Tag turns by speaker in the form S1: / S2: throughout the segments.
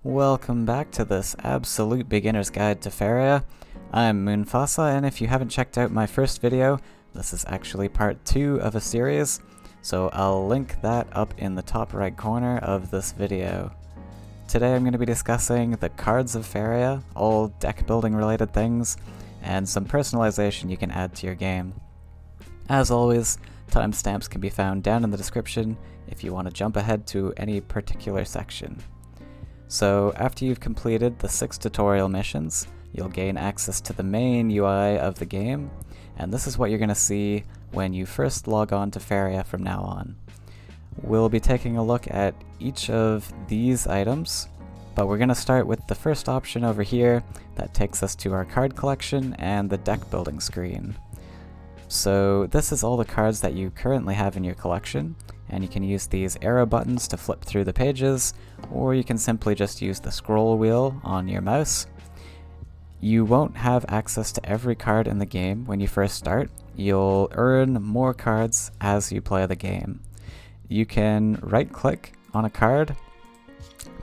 S1: Welcome back to this absolute beginner's guide to Faeria. I'm Moonfassa, and if you haven't checked out my first video, this is actually part 2 of a series, so I'll link that up in the top right corner of this video. Today I'm going to be discussing the cards of Faeria, all deck building related things, and some personalization you can add to your game. As always, timestamps can be found down in the description if you want to jump ahead to any particular section. So after you've completed the 6 tutorial missions, you'll gain access to the main UI of the game, and this is what you're going to see when you first log on to Faeria from now on. We'll be taking a look at each of these items, but we're going to start with the first option over here that takes us to our card collection and the deck building screen. So this is all the cards that you currently have in your collection, and you can use these arrow buttons to flip through the pages, or you can simply just use the scroll wheel on your mouse. You won't have access to every card in the game when you first start. You'll earn more cards as you play the game. You can right-click on a card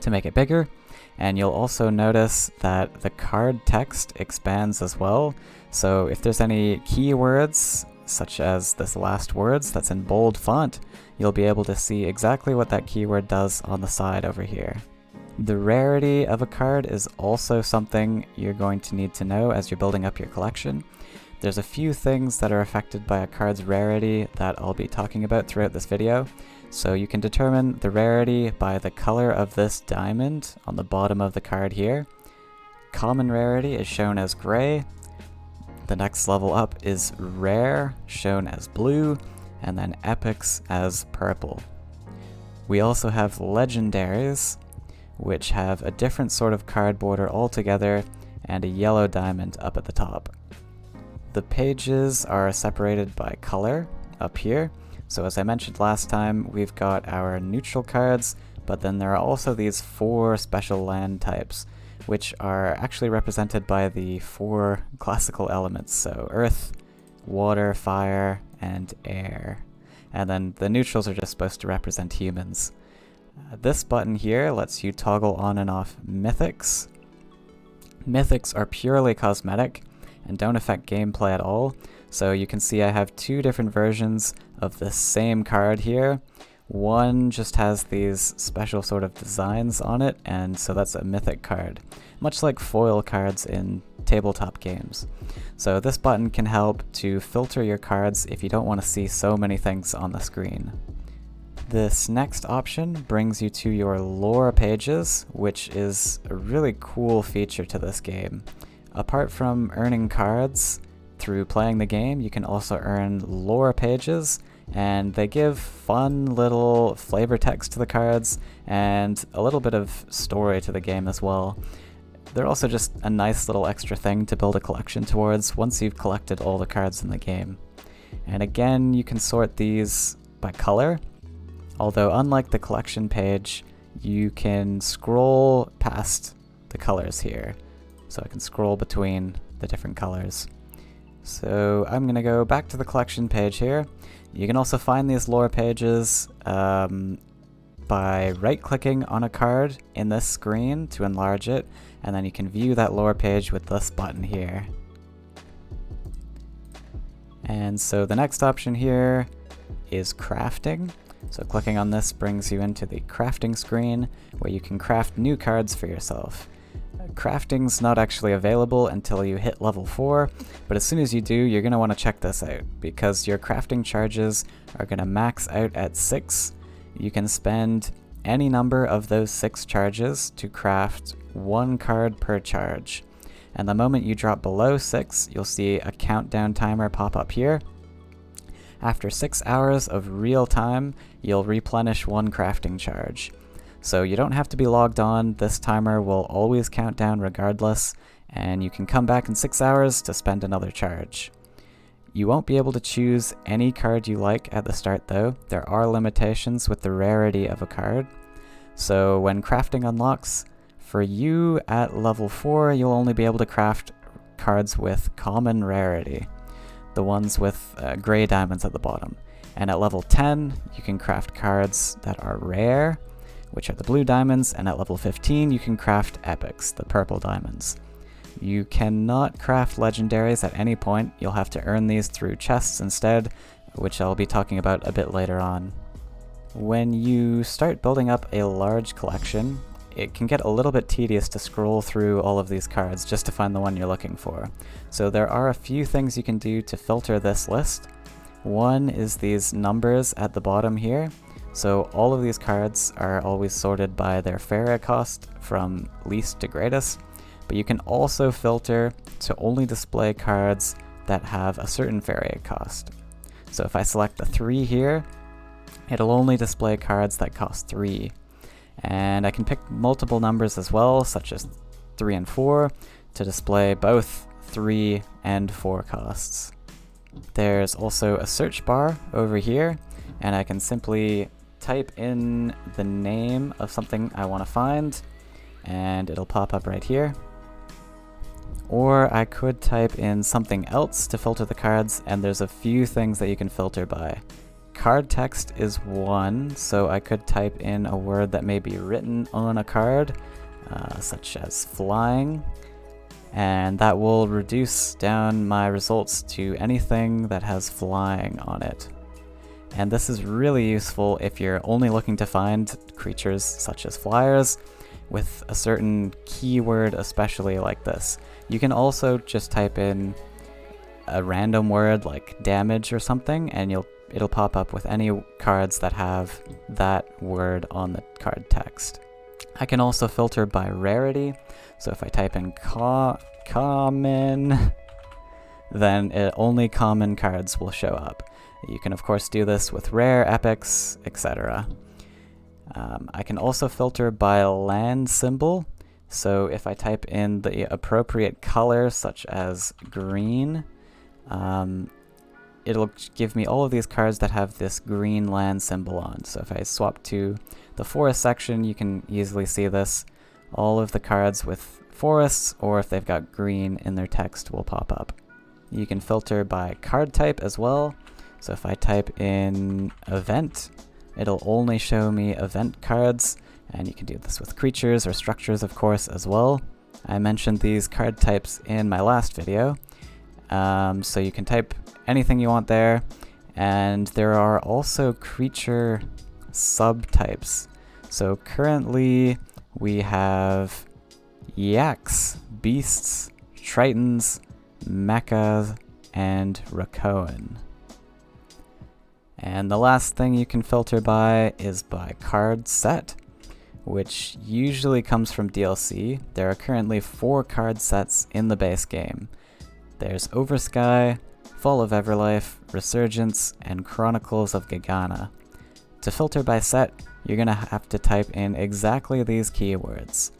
S1: to make it bigger, and you'll also notice that the card text expands as well. So if there's any keywords, such as this last words that's in bold font, you'll be able to see exactly what that keyword does on the side over here. The rarity of a card is also something you're going to need to know as you're building up your collection. There's a few things that are affected by a card's rarity that I'll be talking about throughout this video. So you can determine the rarity by the color of this diamond on the bottom of the card here. Common rarity is shown as gray. The next level up is rare, shown as blue, and then epics as purple. We also have legendaries, which have a different sort of card border altogether and a yellow diamond up at the top. The pages are separated by color up here. So as I mentioned last time, we've got our neutral cards, but then there are also these 4 special land types, which are actually represented by the 4 classical elements, so earth, water, fire, and air. And then the neutrals are just supposed to represent humans. This button here lets you toggle on and off mythics. Mythics are purely cosmetic and don't affect gameplay at all, so you can see I have 2 different versions of the same card here. One just has these special sort of designs on it, and so that's a mythic card, much like foil cards in tabletop games. So this button can help to filter your cards if you don't want to see so many things on the screen. This next option brings you to your lore pages, which is a really cool feature to this game. Apart from earning cards through playing the game, you can also earn lore pages, and they give fun little flavor text to the cards and a little bit of story to the game as well. They're also just a nice little extra thing to build a collection towards once you've collected all the cards in the game. And again, you can sort these by color, although unlike the collection page, you can scroll past the colors here. So I can scroll between the different colors. So I'm going to go back to the collection page here. You can also find these lore pages by right-clicking on a card in this screen to enlarge it, and then you can view that lore page with this button here. And so the next option here is crafting. So clicking on this brings you into the crafting screen where you can craft new cards for yourself. Crafting's not actually available until you hit level 4, but as soon as you do, you're going to want to check this out, because your crafting charges are going to max out at 6. You can spend any number of those 6 charges to craft 1 card per charge. And the moment you drop below 6, you'll see a countdown timer pop up here. After 6 hours of real time, you'll replenish 1 crafting charge. So you don't have to be logged on, this timer will always count down regardless, and you can come back in 6 hours to spend another charge. You won't be able to choose any card you like at the start though. There are limitations with the rarity of a card. So when crafting unlocks, for you at level 4, you'll only be able to craft cards with common rarity, the ones with gray diamonds at the bottom. And at level 10, you can craft cards that are rare, which are the blue diamonds, and at level 15 you can craft epics, the purple diamonds. You cannot craft legendaries at any point. You'll have to earn these through chests instead, which I'll be talking about a bit later on. When you start building up a large collection, it can get a little bit tedious to scroll through all of these cards just to find the one you're looking for. So there are a few things you can do to filter this list. One is these numbers at the bottom here. So all of these cards are always sorted by their Faeria cost from least to greatest, but you can also filter to only display cards that have a certain Faeria cost. So if I select the 3 here, it'll only display cards that cost 3. And I can pick multiple numbers as well, such as 3 and 4, to display both 3 and 4 costs. There's also a search bar over here, and I can simply type in the name of something I want to find, and it'll pop up right here. Or I could type in something else to filter the cards, and there's a few things that you can filter by. Card text is one, so I could type in a word that may be written on a card, such as flying, and that will reduce down my results to anything that has flying on it. And this is really useful if you're only looking to find creatures such as flyers with a certain keyword, especially like this. You can also just type in a random word like damage or something, and it'll pop up with any cards that have that word on the card text. I can also filter by rarity, so if I type in common, then only common cards will show up. You can of course do this with rare, epics, etc. I can also filter by land symbol, so if I type in the appropriate color such as green, it'll give me all of these cards that have this green land symbol on. So if I swap to the forest section, you can easily see this. All of the cards with forests, or if they've got green in their text, will pop up. You can filter by card type as well. So if I type in event, it'll only show me event cards, and you can do this with creatures or structures of course as well. I mentioned these card types in my last video. So you can type anything you want there, and there are also creature subtypes. So currently we have yaks, beasts, tritons, mechas, and Rakoan. And the last thing you can filter by is by card set, which usually comes from DLC. There are currently 4 card sets in the base game. There's Oversky, Fall of Everlife, Resurgence, and Chronicles of Gagana. To filter by set, you're going to have to type in exactly these keywords: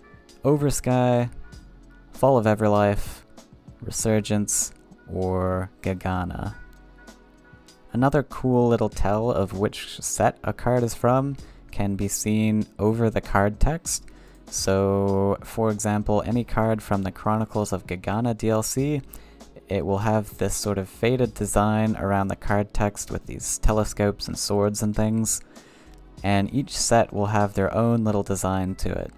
S1: Oversky, Fall of Everlife, Resurgence, or Gagana. Another cool little tell of which set a card is from can be seen over the card text. So, for example, any card from the Chronicles of Gagana DLC, it will have this sort of faded design around the card text with these telescopes and swords and things, and each set will have their own little design to it.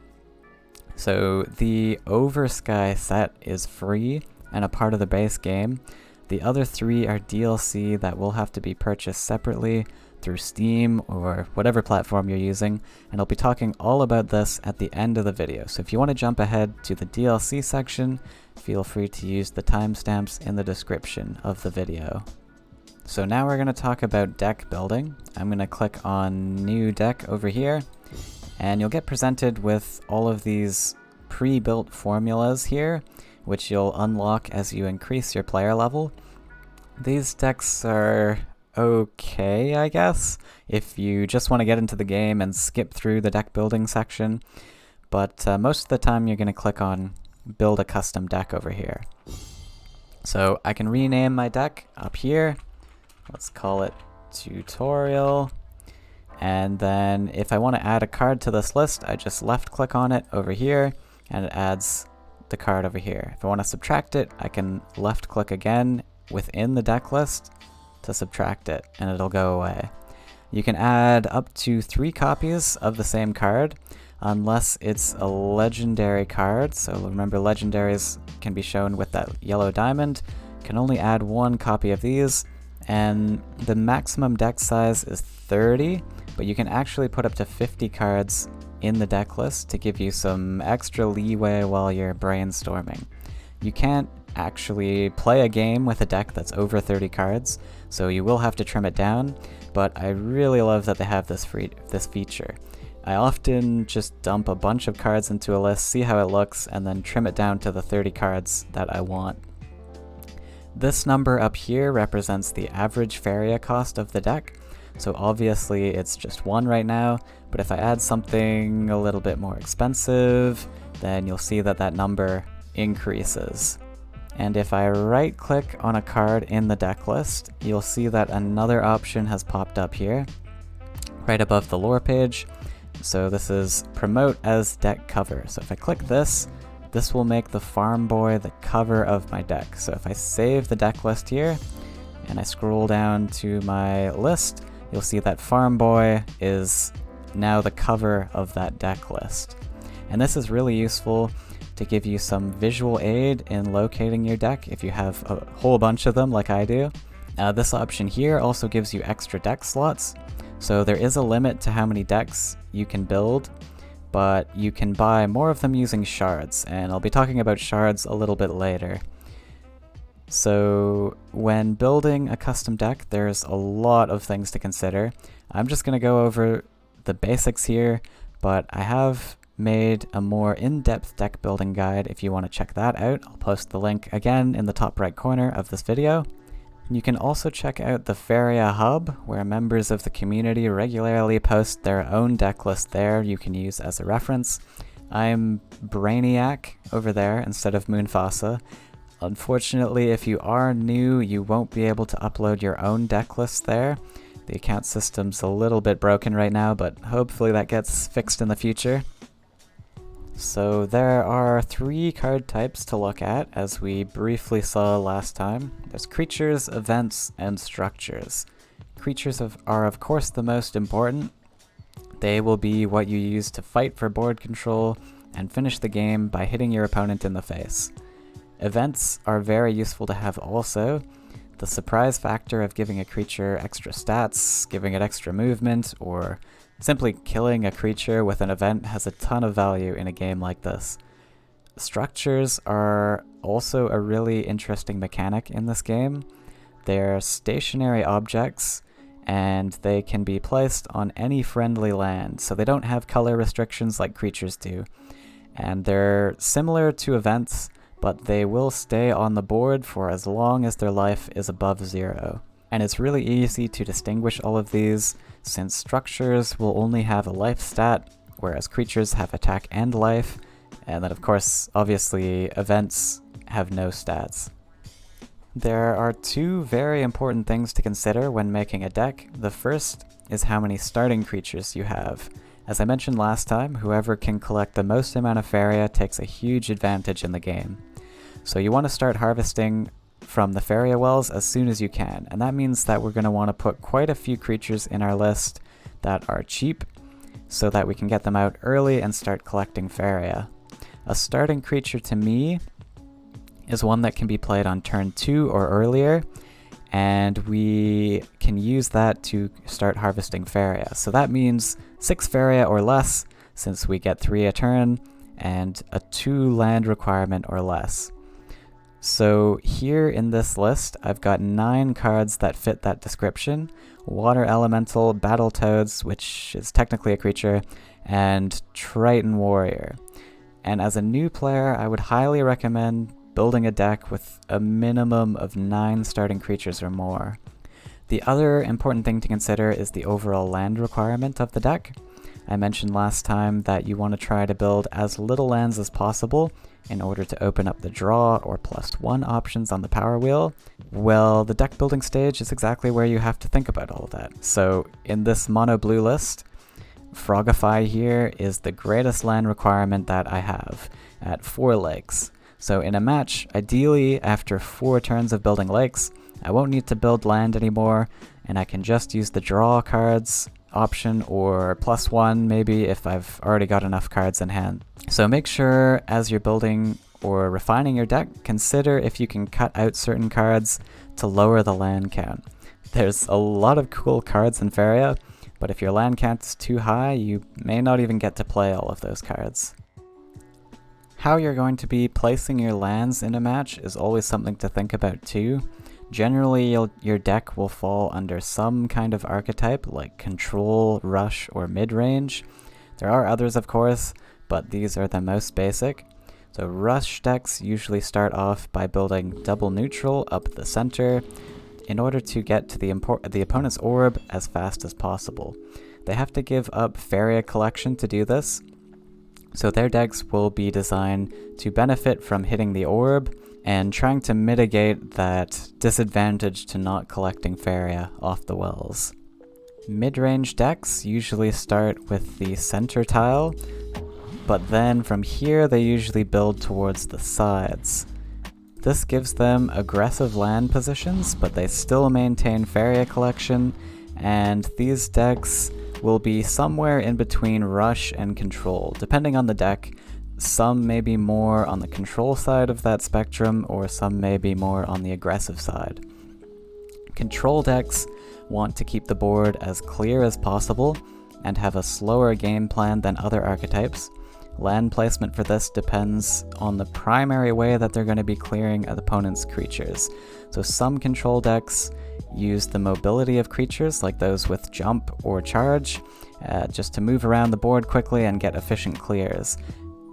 S1: So the Oversky set is free and a part of the base game. The other 3 are DLC that will have to be purchased separately through Steam or whatever platform you're using, and I'll be talking all about this at the end of the video. So if you want to jump ahead to the DLC section, feel free to use the timestamps in the description of the video. So now we're going to talk about deck building. I'm going to click on New Deck over here, and you'll get presented with all of these pre-built formulas here, which you'll unlock as you increase your player level. These decks are okay, I guess, if you just want to get into the game and skip through the deck building section, but most of the time you're going to click on build a custom deck over here. So I can rename my deck up here. Let's call it tutorial, and then if I want to add a card to this list, I just left click on it over here and it adds the card over here. If I want to subtract it, I can left click again within the deck list to subtract it, and it'll go away. You can add up to 3 copies of the same card, unless it's a legendary card. So remember, legendaries can be shown with that yellow diamond. Can only add 1 copy of these, and the maximum deck size is 30, but you can actually put up to 50 cards in the deck list to give you some extra leeway while you're brainstorming. You can't actually play a game with a deck that's over 30 cards, so you will have to trim it down, but I really love that they have this feature. I often just dump a bunch of cards into a list, see how it looks, and then trim it down to the 30 cards that I want. This number up here represents the average Faeria cost of the deck, so obviously it's just 1 right now, but if I add something a little bit more expensive, then you'll see that that number increases. And if I right click on a card in the deck list, you'll see that another option has popped up here, right above the lore page. So this is promote as deck cover. So if I click this, this will make the Farm Boy the cover of my deck. So if I save the deck list here, and I scroll down to my list, you'll see that Farm Boy is now the cover of that deck list. And this is really useful to give you some visual aid in locating your deck if you have a whole bunch of them like I do. This option here also gives you extra deck slots, so there is a limit to how many decks you can build, but you can buy more of them using shards, and I'll be talking about shards a little bit later. So when building a custom deck, there's a lot of things to consider. I'm just going to go over the basics here, but I have made a more in-depth deck building guide if you want to check that out. I'll post the link again in the top right corner of this video. You can also check out the Faeria hub, where members of the community regularly post their own deck list there you can use as a reference. I'm Brainiac over there instead of Moonfassa. Unfortunately, if you are new, you won't be able to upload your own deck list there. The account system's a little bit broken right now, but hopefully that gets fixed in the future. So there are 3 card types to look at, as we briefly saw last time. There's creatures, events, and structures. Creatures are of course the most important. They will be what you use to fight for board control and finish the game by hitting your opponent in the face. Events are very useful to have also. The surprise factor of giving a creature extra stats, giving it extra movement, or simply killing a creature with an event has a ton of value in a game like this. Structures are also a really interesting mechanic in this game. They're stationary objects, and they can be placed on any friendly land, so they don't have color restrictions like creatures do. And they're similar to events, but they will stay on the board for as long as their life is above 0. And it's really easy to distinguish all of these, since structures will only have a life stat, whereas creatures have attack and life, and then of course, obviously, events have no stats. There are 2 very important things to consider when making a deck. The first is how many starting creatures you have. As I mentioned last time, whoever can collect the most amount of Faeria takes a huge advantage in the game. So you want to start harvesting from the Faeria wells as soon as you can, and that means that we're going to want to put quite a few creatures in our list that are cheap, so that we can get them out early and start collecting Faeria. A starting creature to me is one that can be played on turn 2 or earlier, and we can use that to start harvesting Faeria. So that means 6 Faeria or less, since we get 3 a turn, and a 2 land requirement or less. So here in this list, I've got 9 cards that fit that description: Water Elemental, Battletoads, which is technically a creature, and Triton Warrior. And as a new player, I would highly recommend building a deck with a minimum of 9 starting creatures or more. The other important thing to consider is the overall land requirement of the deck. I mentioned last time that you want to try to build as little lands as possible in order to open up the draw or +1 options on the power wheel. Well, the deck building stage is exactly where you have to think about all of that. So in this mono blue list, Frogify here is the greatest land requirement that I have, at 4 lakes. So in a match, ideally after 4 turns of building lakes, I won't need to build land anymore, and I can just use the draw cards option, or +1 maybe if I've already got enough cards in hand. So make sure as you're building or refining your deck, consider if you can cut out certain cards to lower the land count. There's a lot of cool cards in Faeria, but if your land count is too high, you may not even get to play all of those cards. How you're going to be placing your lands in a match is always something to think about too. Generally, your deck will fall under some kind of archetype like control, rush, or mid-range. There are others of course, but these are the most basic. So rush decks usually start off by building double neutral up the center in order to get to the opponent's orb as fast as possible. They have to give up Faeria collection to do this, so their decks will be designed to benefit from hitting the orb and trying to mitigate that disadvantage to not collecting Faeria off the wells. Mid-range decks usually start with the center tile, but then from here they usually build towards the sides. This gives them aggressive land positions, but they still maintain Faeria collection, and these decks will be somewhere in between rush and control, depending on the deck. Some may be more on the control side of that spectrum, or some may be more on the aggressive side. Control decks want to keep the board as clear as possible and have a slower game plan than other archetypes. Land placement for this depends on the primary way that they're going to be clearing an opponent's creatures. So some control decks use the mobility of creatures, like those with jump or charge, just to move around the board quickly and get efficient clears.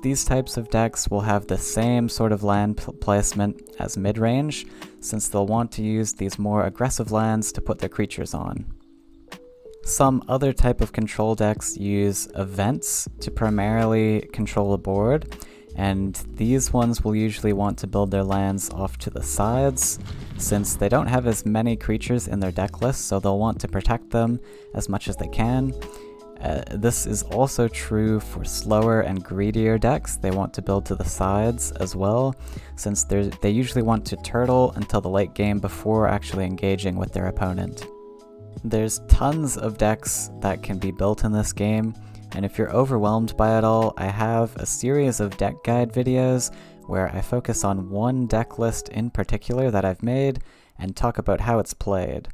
S1: These types of decks will have the same sort of land placement as mid-range, since they'll want to use these more aggressive lands to put their creatures on. Some other type of control decks use events to primarily control the board, and these ones will usually want to build their lands off to the sides, since they don't have as many creatures in their deck list, so they'll want to protect them as much as they can. This is also true for slower and greedier decks. They want to build to the sides as well, since they usually want to turtle until the late game before actually engaging with their opponent. There's tons of decks that can be built in this game, and if you're overwhelmed by it all, I have a series of deck guide videos where I focus on one deck list in particular that I've made and talk about how it's played.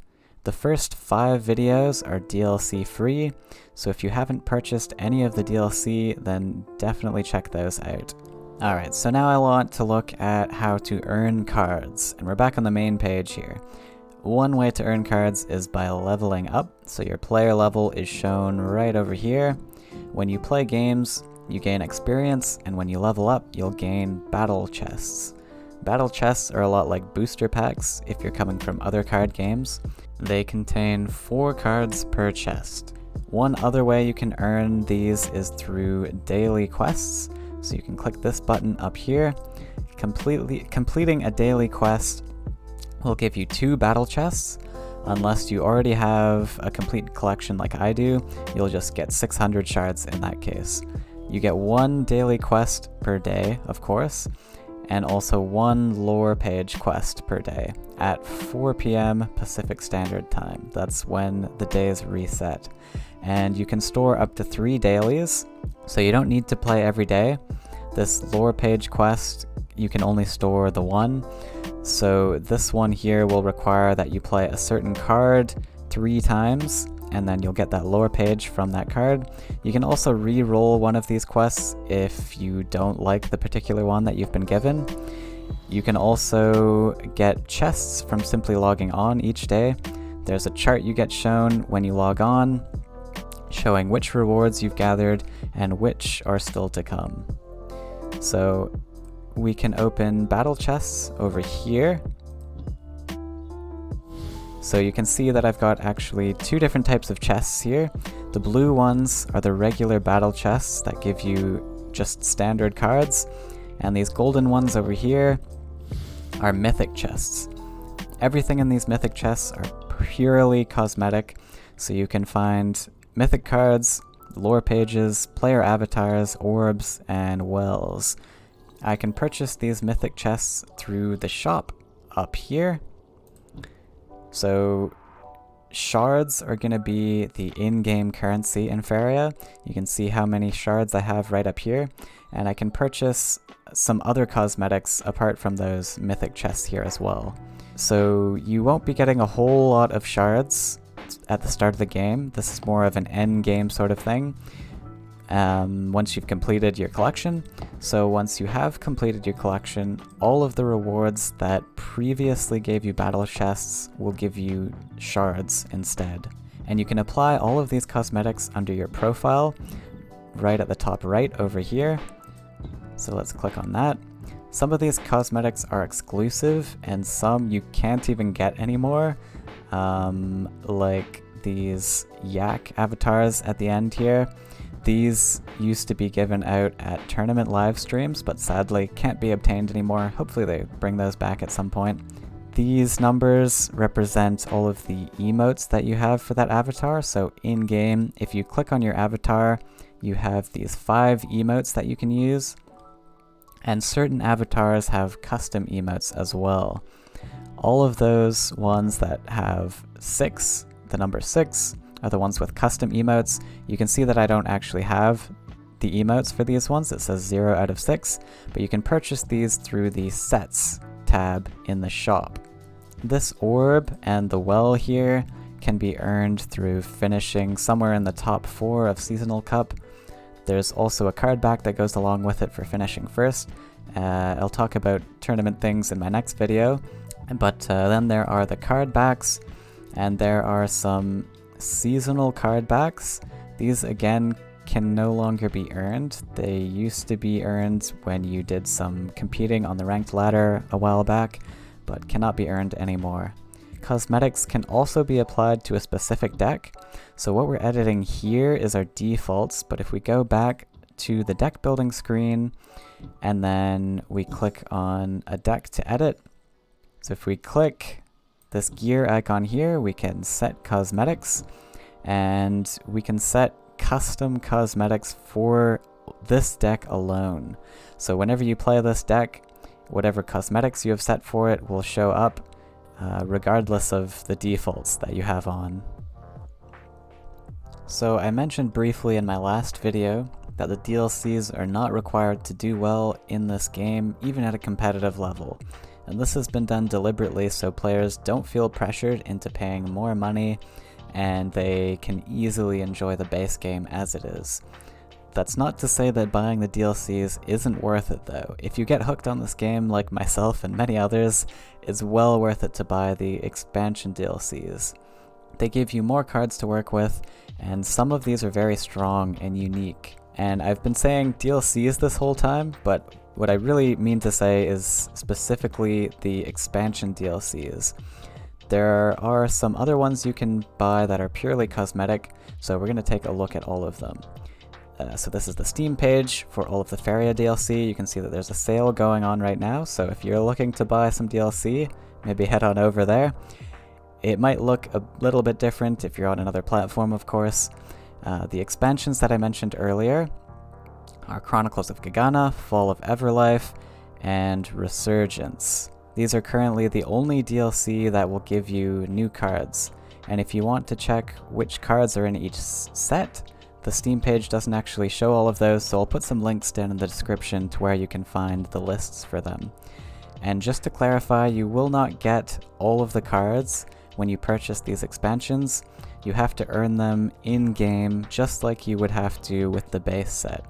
S1: The first 5 videos are DLC free, so if you haven't purchased any of the DLC, then definitely check those out. Alright, so now I want to look at how to earn cards, and we're back on the main page here. One way to earn cards is by leveling up, so your player level is shown right over here. When you play games, you gain experience, and when you level up, you'll gain battle chests. Battle chests are a lot like booster packs if you're coming from other card games. They contain 4 cards per chest. One other way you can earn these is through daily quests, so you can click this button up here. Completing a daily quest will give you 2 battle chests. Unless you already have a complete collection like I do, you'll just get 600 shards in that case. You get 1 daily quest per day, of course, and also 1 lore page quest per day at 4 PM Pacific Standard Time. That's when the days reset. And you can store up to 3 dailies, so you don't need to play every day. This lore page quest, you can only store the 1. So this one here will require that you play a certain card 3 times, and then you'll get that lore page from that card. You can also re-roll one of these quests if you don't like the particular one that you've been given. You can also get chests from simply logging on each day. There's a chart you get shown when you log on, showing which rewards you've gathered and which are still to come. So we can open battle chests over here. So you can see that I've got actually 2 different types of chests here. The blue ones are the regular battle chests that give you just standard cards, and these golden ones over here are mythic chests. Everything in these mythic chests are purely cosmetic, so you can find mythic cards, lore pages, player avatars, orbs, and wells. I can purchase these mythic chests through the shop up here. So shards are going to be the in-game currency in Faeria. You can see how many shards I have right up here, and I can purchase some other cosmetics apart from those mythic chests here as well. So you won't be getting a whole lot of shards at the start of the game. This is more of an end game sort of thing once you've completed your collection. So once you have completed your collection, all of the rewards that previously gave you battle chests will give you shards instead. And you can apply all of these cosmetics under your profile right at the top right over here. So let's click on that. Some of these cosmetics are exclusive and some you can't even get anymore, like these yak avatars at the end here. These used to be given out at tournament live streams, but sadly can't be obtained anymore. Hopefully they bring those back at some point. These numbers represent all of the emotes that you have for that avatar. So in-game, if you click on your avatar, you have these 5 emotes that you can use. And certain avatars have custom emotes as well. All of those ones that have 6, the number 6, are the ones with custom emotes. You can see that I don't actually have the emotes for these ones. It says 0 out of 6, but you can purchase these through the Sets tab in the shop. This orb and the well here can be earned through finishing somewhere in the top 4 of Seasonal Cup. There's also a card back that goes along with it for finishing first. I'll talk about tournament things in my next video, but then there are the card backs, and there are some seasonal card backs. These again can no longer be earned. They used to be earned when you did some competing on the ranked ladder a while back, but cannot be earned anymore. Cosmetics can also be applied to a specific deck. So what we're editing here is our defaults, but if we go back to the deck building screen and then we click on a deck to edit, so if we click this gear icon here, we can set cosmetics, and we can set custom cosmetics for this deck alone. So whenever you play this deck, whatever cosmetics you have set for it will show up regardless of the defaults that you have on. So I mentioned briefly in my last video that the DLCs are not required to do well in this game, even at a competitive level. And this has been done deliberately so players don't feel pressured into paying more money and they can easily enjoy the base game as it is. That's not to say that buying the DLCs isn't worth it though. If you get hooked on this game like myself and many others, it's well worth it to buy the expansion DLCs. They give you more cards to work with, and some of these are very strong and unique. And I've been saying DLCs this whole time, but what I really mean to say is specifically the expansion DLCs. There are some other ones you can buy that are purely cosmetic, so we're going to take a look at all of them. So this is the Steam page for all of the Faeria DLC. You can see that there's a sale going on right now, so if you're looking to buy some DLC, maybe head on over there. It might look a little bit different if you're on another platform, of course. The expansions that I mentioned earlier are Chronicles of Gagana, Fall of Everlife, and Resurgence. These are currently the only DLC that will give you new cards, and if you want to check which cards are in each set, the Steam page doesn't actually show all of those, so I'll put some links down in the description to where you can find the lists for them. And just to clarify, you will not get all of the cards when you purchase these expansions. You have to earn them in-game, just like you would have to with the base set,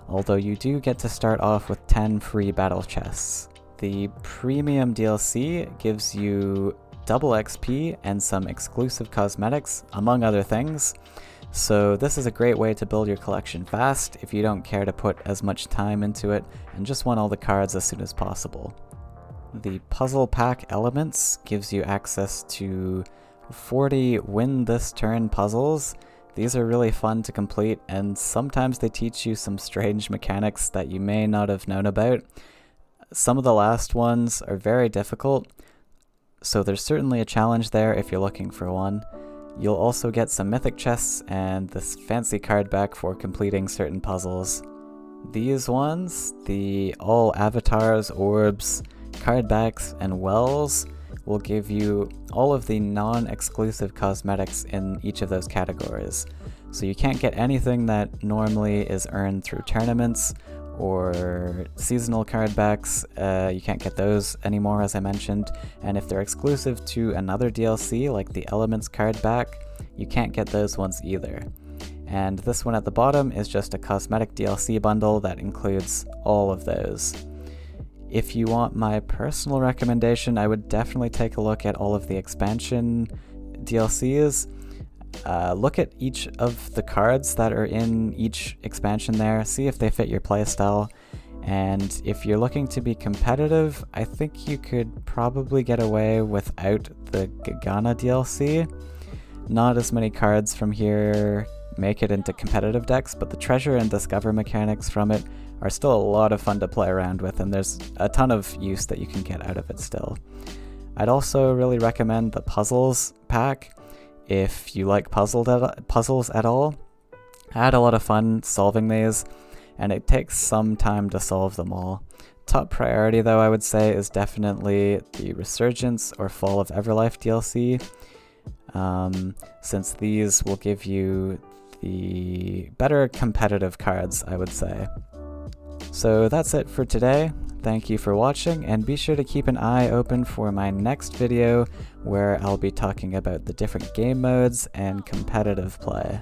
S1: although you do get to start off with 10 free battle chests. The premium DLC gives you double XP and some exclusive cosmetics, among other things. So this is a great way to build your collection fast if you don't care to put as much time into it and just want all the cards as soon as possible. The puzzle pack elements gives you access to 40 win this turn puzzles. These are really fun to complete, and sometimes they teach you some strange mechanics that you may not have known about. Some of the last ones are very difficult, so there's certainly a challenge there if you're looking for one. You'll also get some mythic chests and this fancy card back for completing certain puzzles. These ones, the all avatars, orbs, card backs, and wells, will give you all of the non-exclusive cosmetics in each of those categories. So you can't get anything that normally is earned through tournaments or seasonal card backs. You can't get those anymore, as I mentioned, and if they're exclusive to another DLC like the Elements card back, you can't get those ones either. And this one at the bottom is just a cosmetic DLC bundle that includes all of those. If you want my personal recommendation, I would definitely take a look at all of the expansion DLCs. Look at each of the cards that are in each expansion there, see if they fit your playstyle, and if you're looking to be competitive, I think you could probably get away without the Gagana DLC. Not as many cards from here make it into competitive decks, but the treasure and discover mechanics from it are still a lot of fun to play around with, and there's a ton of use that you can get out of it still. I'd also really recommend the puzzles pack if you like puzzles at all. I had a lot of fun solving these, and it takes some time to solve them all. Top priority though, I would say, is definitely the Resurgence or Fall of Everlife DLC, since these will give you the better competitive cards, I would say. So that's it for today. Thank you for watching, and be sure to keep an eye open for my next video where I'll be talking about the different game modes and competitive play.